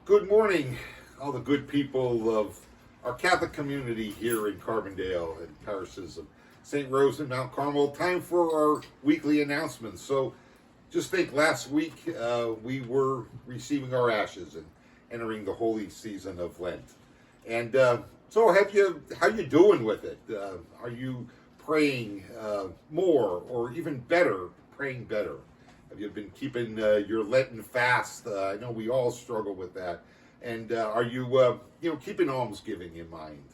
Good morning, all the good people of our Catholic community here in Carbondale and parishes of St. Rose and Mount Carmel. Time for our weekly announcements. So just think last week we were receiving our ashes and entering the holy season of Lent. And so how you doing with it? Are you praying more or even better, praying better? Have you been keeping your Lenten fast? I know we all struggle with that. And are you, keeping almsgiving in mind,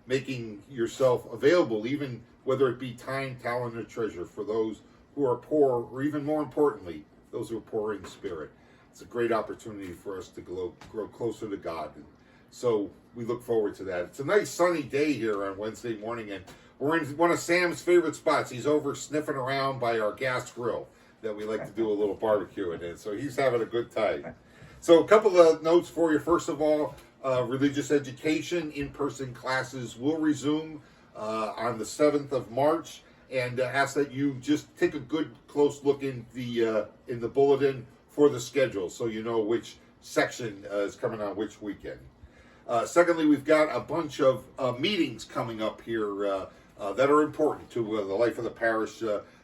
making yourself available, even whether it be time, talent, or treasure, for those who are poor, or even more importantly, those who are poor in spirit? It's a great opportunity for us to grow closer to God. And so we look forward to that. It's a nice sunny day here on Wednesday morning, and we're in one of Sam's favorite spots. He's over sniffing around by our gas grill that we like to do a little barbecue in, so he's having a good time. So a couple of notes for you. First of all, religious education in-person classes will resume on the 7th of March, and ask that you just take a good close look in the bulletin for the schedule, so you know which section is coming on which weekend. Secondly, we've got a bunch of meetings coming up here that are important to the life of the parish.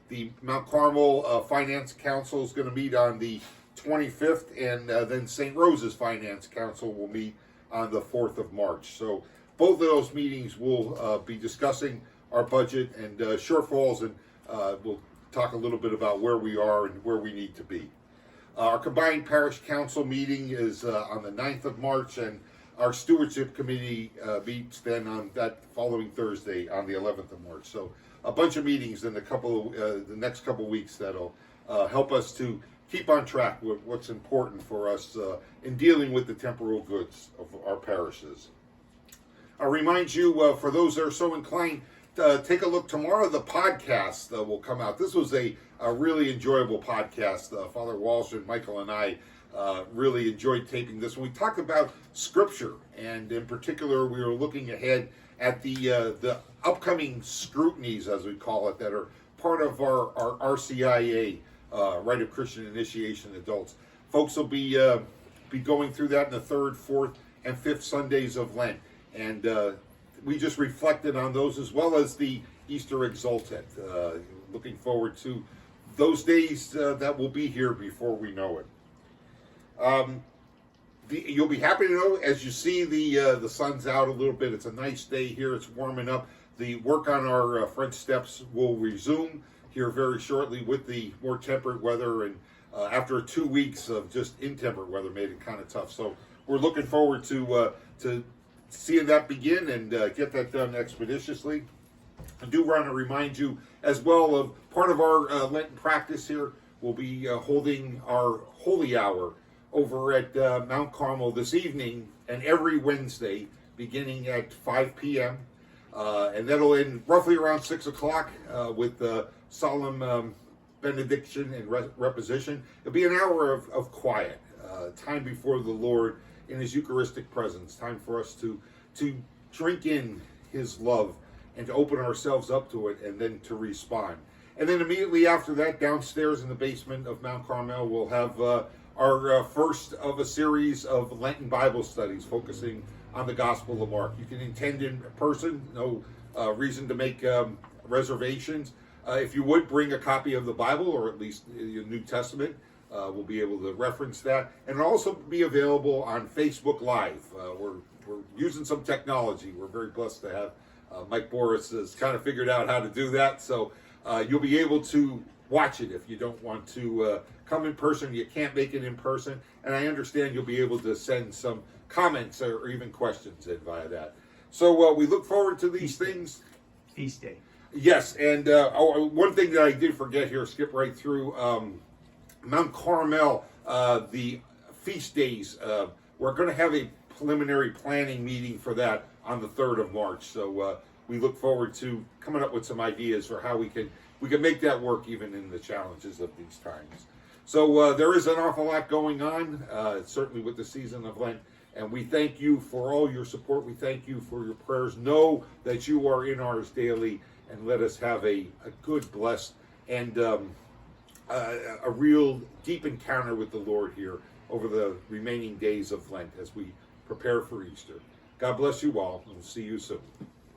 The Mount Carmel Finance Council is going to meet on the 25th, and then St. Rose's Finance Council will meet on the 4th of March. So both of those meetings will be discussing our budget and shortfalls, and we'll talk a little bit about where we are and where we need to be. Our combined parish council meeting is on the 9th of March, and our stewardship committee meets then on that following Thursday on the 11th of March. So a bunch of meetings in the next couple weeks that'll help us to keep on track with what's important for us in dealing with the temporal goods of our parishes. I remind you, for those that are so inclined, take a look tomorrow. The podcast will come out. This was a really enjoyable podcast. Father Walsh and Michael and I really enjoyed taping this. We talked about Scripture, and in particular, we were looking ahead at the upcoming scrutinies, as we call it, that are part of our RCIA, Rite of Christian Initiation Adults. Folks will be going through that in the 3rd, 4th, and 5th Sundays of Lent, and we just reflected on those, as well as the Easter Exultet. Looking forward to those days that will be here before we know it. You'll be happy to know, as you see the sun's out a little bit. It's a nice day here. It's warming up. The work on our French steps will resume here very shortly with the more temperate weather, and after 2 weeks of just intemperate weather made it kind of tough. So we're looking forward to seeing that begin and get that done expeditiously. I do want to remind you as well of part of our Lenten practice here. We'll be holding our Holy Hour over at Mount Carmel this evening and every Wednesday beginning at 5 p.m. And that'll end roughly around 6 o'clock with the solemn benediction and reposition. It'll be an hour of quiet, time before the Lord in His Eucharistic presence, time for us to drink in His love and to open ourselves up to it, and then to respond. And then immediately after that, downstairs in the basement of Mount Carmel, we'll have our first of a series of Lenten Bible studies focusing on the Gospel of Mark. You can attend in person, no reason to make reservations. If you would, bring a copy of the Bible, or at least your New Testament. We'll be able to reference that. And it'll also be available on Facebook Live. We're using some technology. We're very blessed to have Mike Boris has kind of figured out how to do that. So you'll be able to watch it if you don't want to come in person. You can't make it in person. And I understand you'll be able to send some comments or even questions in via that. So we look forward to these things. Feast day. Yes, and one thing that I did forget here, skip right through, Mount Carmel, the feast days. We're going to have a preliminary planning meeting for that on the 3rd of March. So we look forward to coming up with some ideas for how we can make that work even in the challenges of these times. So there is an awful lot going on, certainly with the season of Lent. And we thank you for all your support. We thank you for your prayers. Know that you are in ours daily, and let us have a good, blessed, and a real deep encounter with the Lord here over the remaining days of Lent as we prepare for Easter. God bless you all, and we'll see you soon.